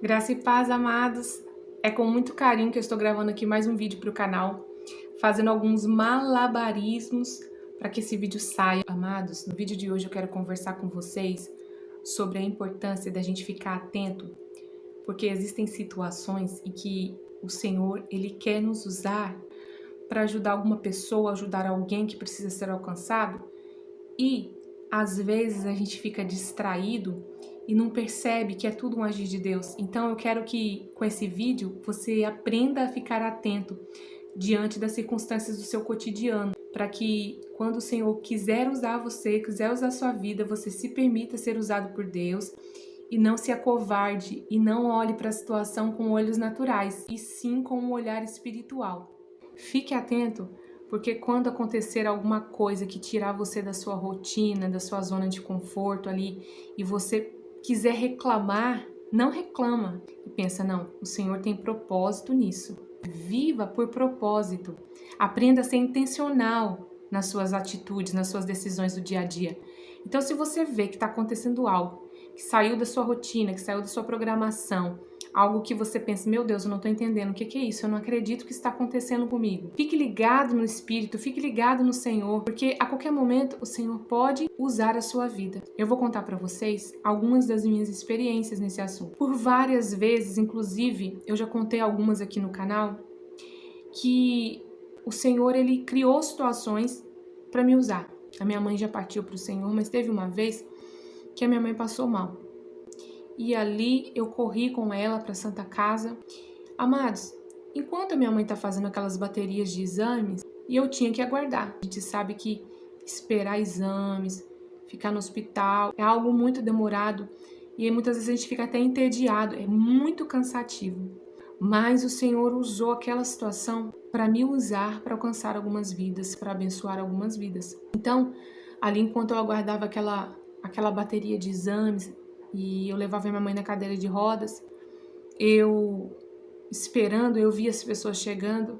Graça e paz, amados. É com muito carinho que eu estou gravando aqui mais um vídeo para o canal, fazendo alguns malabarismos para que esse vídeo saia. Amados, no vídeo de hoje eu quero conversar com vocês sobre a importância da gente ficar atento, porque existem situações em que o Senhor, Ele quer nos usar para ajudar alguma pessoa, ajudar alguém que precisa ser alcançado, e às vezes a gente fica distraído e não percebe que é tudo um agir de Deus. Então eu quero que com esse vídeo você aprenda a ficar atento diante das circunstâncias do seu cotidiano, para que quando o Senhor quiser usar você, quiser usar a sua vida, você se permita ser usado por Deus e não se acovarde e não olhe para a situação com olhos naturais, e sim com um olhar espiritual. Fique atento, porque quando acontecer alguma coisa que tirar você da sua rotina, da sua zona de conforto ali, e você quiser reclamar, não reclama. E pensa, não, o Senhor tem propósito nisso. Viva por propósito. Aprenda a ser intencional nas suas atitudes, nas suas decisões do dia a dia. Então, se você vê que está acontecendo algo, que saiu da sua rotina, que saiu da sua programação, algo que você pensa, meu Deus, eu não estou entendendo, o que é isso? Eu não acredito que está acontecendo comigo. Fique ligado no Espírito, fique ligado no Senhor, porque a qualquer momento o Senhor pode usar a sua vida. Eu vou contar para vocês algumas das minhas experiências nesse assunto. Por várias vezes, inclusive, eu já contei algumas aqui no canal, que o Senhor, Ele criou situações para me usar. A minha mãe já partiu para o Senhor, mas teve uma vez que a minha mãe passou mal. E ali eu corri com ela para a Santa Casa. Amados, enquanto a minha mãe está fazendo aquelas baterias de exames, e eu tinha que aguardar. A gente sabe que esperar exames, ficar no hospital, é algo muito demorado. E aí muitas vezes a gente fica até entediado, é muito cansativo. Mas o Senhor usou aquela situação para me usar para alcançar algumas vidas, para abençoar algumas vidas. Então, ali enquanto eu aguardava aquela bateria de exames, e eu levava minha mãe na cadeira de rodas, eu esperando, eu via as pessoas chegando,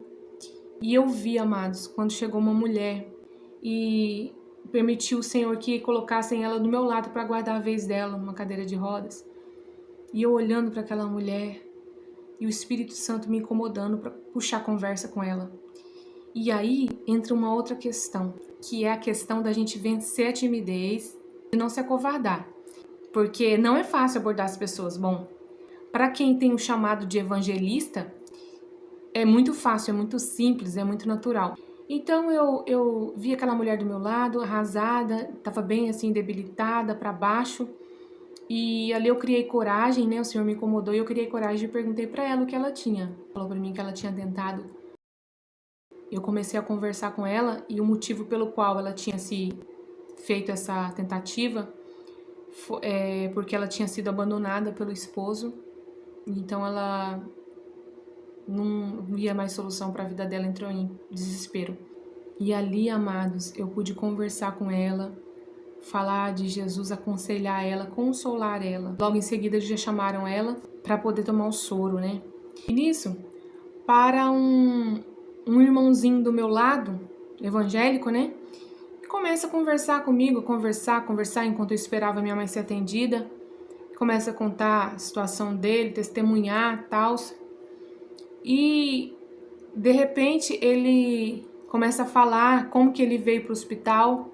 e eu vi, amados, quando chegou uma mulher e permitiu o Senhor que colocassem ela do meu lado para aguardar a vez dela numa cadeira de rodas, e eu olhando para aquela mulher e o Espírito Santo me incomodando para puxar conversa com ela. E aí entra uma outra questão, que é a questão da gente vencer a timidez e não se acovardar. Porque não é fácil abordar as pessoas. Bom, para quem tem o chamado de evangelista, é muito fácil, é muito simples, é muito natural. Então eu vi aquela mulher do meu lado, arrasada, estava bem assim, debilitada, para baixo. E ali eu criei coragem, né? O Senhor me incomodou e eu criei coragem e perguntei para ela o que ela tinha. Falou para mim que ela tinha tentado. Eu comecei a conversar com ela e o motivo pelo qual ela tinha se feito essa tentativa porque ela tinha sido abandonada pelo esposo, então ela não via mais solução para a vida dela, entrou em desespero. E ali, amados, eu pude conversar com ela, falar de Jesus, aconselhar ela, consolar ela. Logo em seguida, eles já chamaram ela para poder tomar o soro, né? E nisso, para um irmãozinho do meu lado, evangélico, né? Começa a conversar comigo, conversar enquanto eu esperava minha mãe ser atendida. Começa a contar a situação dele, testemunhar, tal. E de repente ele começa a falar como que ele veio para o hospital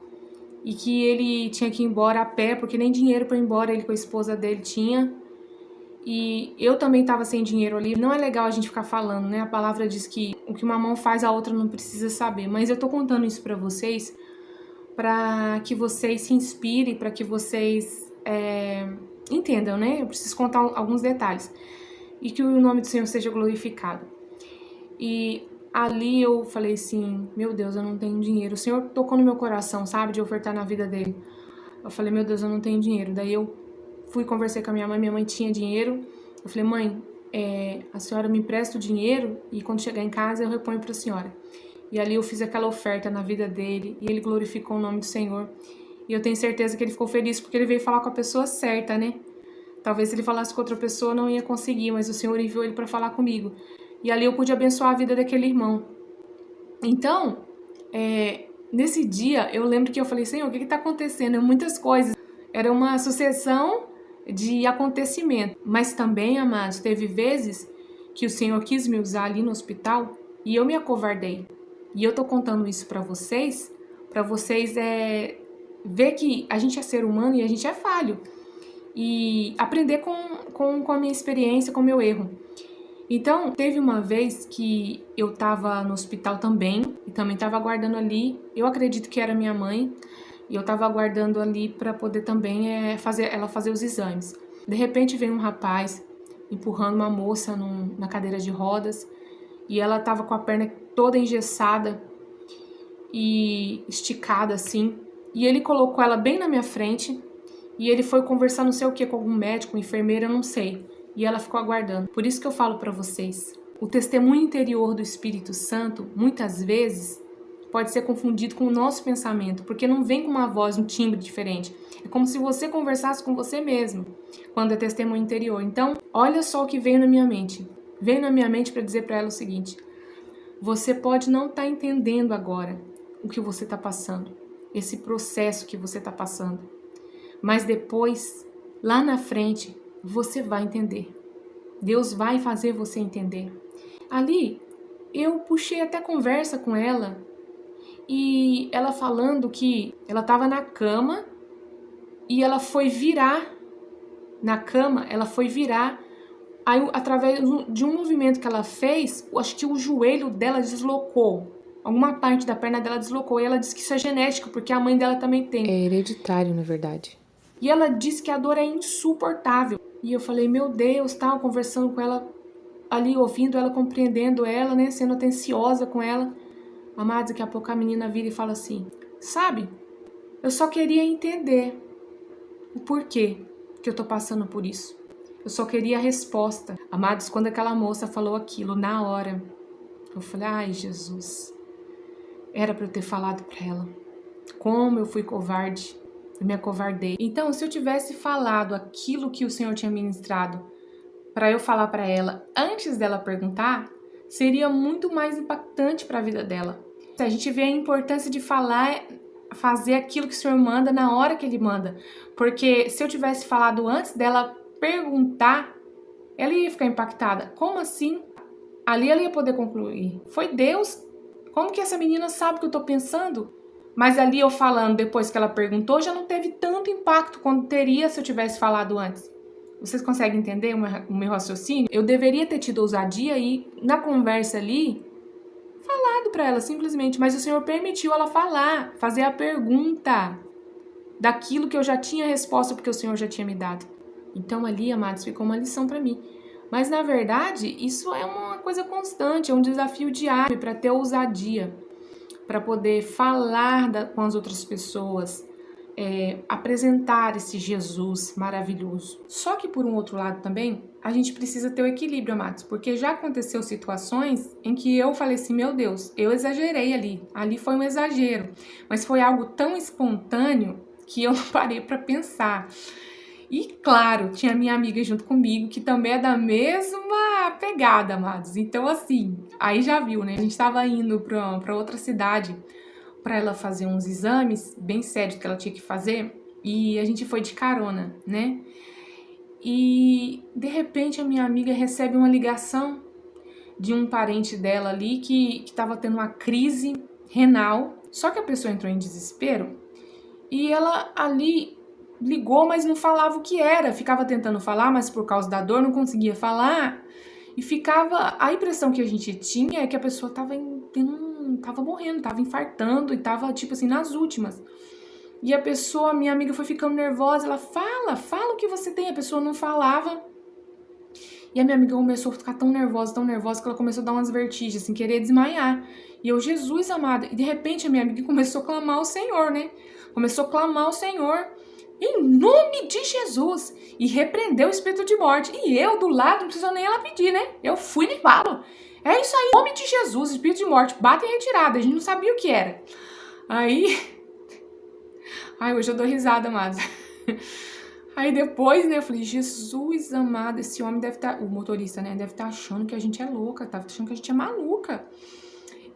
e que ele tinha que ir embora a pé, porque nem dinheiro para ir embora ele com a esposa dele tinha. E eu também estava sem dinheiro ali. Não é legal a gente ficar falando, né? A palavra diz que o que uma mão faz, a outra não precisa saber. Mas eu tô contando isso para vocês para que vocês se inspirem, para que vocês entendam, né? Eu preciso contar alguns detalhes. E que o nome do Senhor seja glorificado. E ali eu falei assim, meu Deus, eu não tenho dinheiro. O Senhor tocou no meu coração, sabe? De ofertar na vida dele. Eu falei, meu Deus, eu não tenho dinheiro. Daí eu fui conversar com a minha mãe tinha dinheiro. Eu falei, mãe, a senhora me empresta o dinheiro e quando chegar em casa eu reponho para a senhora. E ali eu fiz aquela oferta na vida dele e ele glorificou o nome do Senhor. E eu tenho certeza que ele ficou feliz porque ele veio falar com a pessoa certa, né? Talvez se ele falasse com outra pessoa não ia conseguir, mas o Senhor enviou ele para falar comigo. E ali eu pude abençoar a vida daquele irmão. Então, nesse dia eu lembro que eu falei, Senhor, o que está acontecendo? Muitas coisas. Era uma sucessão de acontecimento. Mas também, amados, teve vezes que o Senhor quis me usar ali no hospital e eu me acovardei. E eu tô contando isso para vocês ver que a gente é ser humano e a gente é falho. E aprender com a minha experiência, com o meu erro. Então, teve uma vez que eu tava no hospital também, e também tava aguardando ali, eu acredito que era minha mãe, e eu tava aguardando ali para poder também ela fazer os exames. De repente veio um rapaz empurrando uma moça na cadeira de rodas, e ela tava com a perna toda engessada e esticada assim, e ele colocou ela bem na minha frente, e ele foi conversar não sei o que com algum médico, enfermeira, eu não sei. E ela ficou aguardando. Por isso que eu falo para vocês, o testemunho interior do Espírito Santo, muitas vezes, pode ser confundido com o nosso pensamento, porque não vem com uma voz, um timbre diferente. É como se você conversasse com você mesmo, quando é testemunho interior. Então, olha só o que veio na minha mente. Veio na minha mente para dizer para ela o seguinte: você pode não estar entendendo agora o que você está passando, esse processo que você está passando. Mas depois, lá na frente, você vai entender. Deus vai fazer você entender. Ali, eu puxei até conversa com ela e ela falando que ela estava na cama e ela foi virar na cama, aí através de um movimento que ela fez, acho que o joelho dela deslocou. Alguma parte da perna dela deslocou e ela disse que isso é genético, porque a mãe dela também tem. É hereditário, na verdade. E ela disse que a dor é insuportável. E eu falei, meu Deus, tal, conversando com ela ali, ouvindo ela, compreendendo ela, né, sendo atenciosa com ela. Amados, daqui a pouco a menina vira e fala assim, sabe, eu só queria entender o porquê que eu tô passando por isso. Eu só queria a resposta. Amados, quando aquela moça falou aquilo, na hora, eu falei, ai, Jesus, era pra eu ter falado pra ela. Como eu fui covarde. Eu me acovardei. Então, se eu tivesse falado aquilo que o Senhor tinha ministrado para eu falar para ela antes dela perguntar, seria muito mais impactante para a vida dela. A gente vê a importância de fazer aquilo que o Senhor manda na hora que Ele manda. Porque se eu tivesse falado antes dela perguntar, ela ia ficar impactada. Como assim? Ali ela ia poder concluir. Foi Deus. Como que essa menina sabe o que eu tô pensando? Mas ali eu falando depois que ela perguntou, já não teve tanto impacto quanto teria se eu tivesse falado antes. Vocês conseguem entender o meu raciocínio? Eu deveria ter tido ousadia e na conversa ali, falado para ela simplesmente, mas o Senhor permitiu ela falar, fazer a pergunta daquilo que eu já tinha resposta porque o Senhor já tinha me dado. Então ali, amados, ficou uma lição para mim. Mas na verdade, isso é uma coisa constante, é um desafio diário para ter ousadia, para poder falar com as outras pessoas, apresentar esse Jesus maravilhoso. Só que por um outro lado também, a gente precisa ter o equilíbrio, amados, porque já aconteceu situações em que eu falei assim, meu Deus, eu exagerei ali foi um exagero, mas foi algo tão espontâneo que eu não parei para pensar. E claro, tinha minha amiga junto comigo, que também é da mesma pegada, amados. Então assim, aí já viu, né? A gente tava indo pra outra cidade pra ela fazer uns exames bem sérios que ela tinha que fazer. E a gente foi de carona, né? E de repente a minha amiga recebe uma ligação de um parente dela ali que tava tendo uma crise renal. Só que a pessoa entrou em desespero e ela ali ligou, mas não falava o que era. Ficava tentando falar, mas por causa da dor não conseguia falar. E ficava... A impressão que a gente tinha é que a pessoa tava morrendo, tava infartando e tava, tipo assim, nas últimas. E a pessoa, minha amiga, foi ficando nervosa. Ela, fala o que você tem. A pessoa não falava. E a minha amiga começou a ficar tão nervosa, que ela começou a dar umas vertigens, assim, querer desmaiar. E eu, Jesus amado. E de repente a minha amiga começou a clamar ao Senhor, né? Começou a clamar ao Senhor. Em nome de Jesus. E repreendeu o espírito de morte. E eu, do lado, não precisou nem ela pedir, né? Eu fui e falo. É isso aí, em nome de Jesus, espírito de morte. Bate em retirada. A gente não sabia o que era. Aí... Ai, hoje eu dou risada, amado. Aí depois, né, eu falei, Jesus amado, esse homem deve estar... O motorista, né, deve estar achando que a gente é louca. Tava achando que a gente é maluca.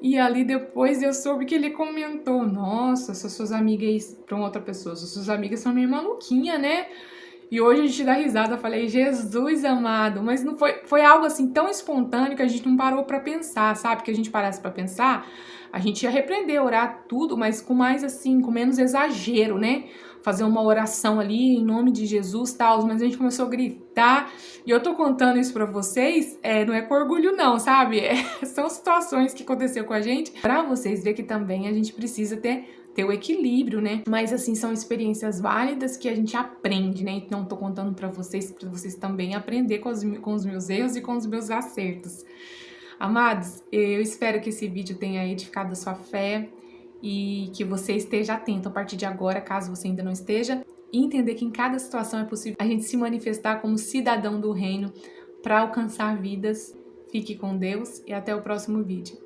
E ali depois eu soube que ele comentou, nossa, essas suas amigas, para uma outra pessoa, essas suas amigas são meio maluquinha, né? E hoje a gente dá risada, eu falei, Jesus amado, mas não foi algo assim tão espontâneo que a gente não parou pra pensar, sabe? Que a gente parasse pra pensar, a gente ia repreender, orar tudo, mas com mais assim, com menos exagero, né? Fazer uma oração ali em nome de Jesus, tal, mas a gente começou a gritar, e eu tô contando isso pra vocês, não é com orgulho não, sabe? São situações que aconteceu com a gente, pra vocês verem que também a gente precisa ter o equilíbrio, né? Mas assim, são experiências válidas que a gente aprende, né? Então tô contando pra vocês também aprender com os meus erros e com os meus acertos. Amados, eu espero que esse vídeo tenha edificado a sua fé e que você esteja atento a partir de agora, caso você ainda não esteja, e entender que em cada situação é possível a gente se manifestar como cidadão do reino para alcançar vidas. Fique com Deus e até o próximo vídeo.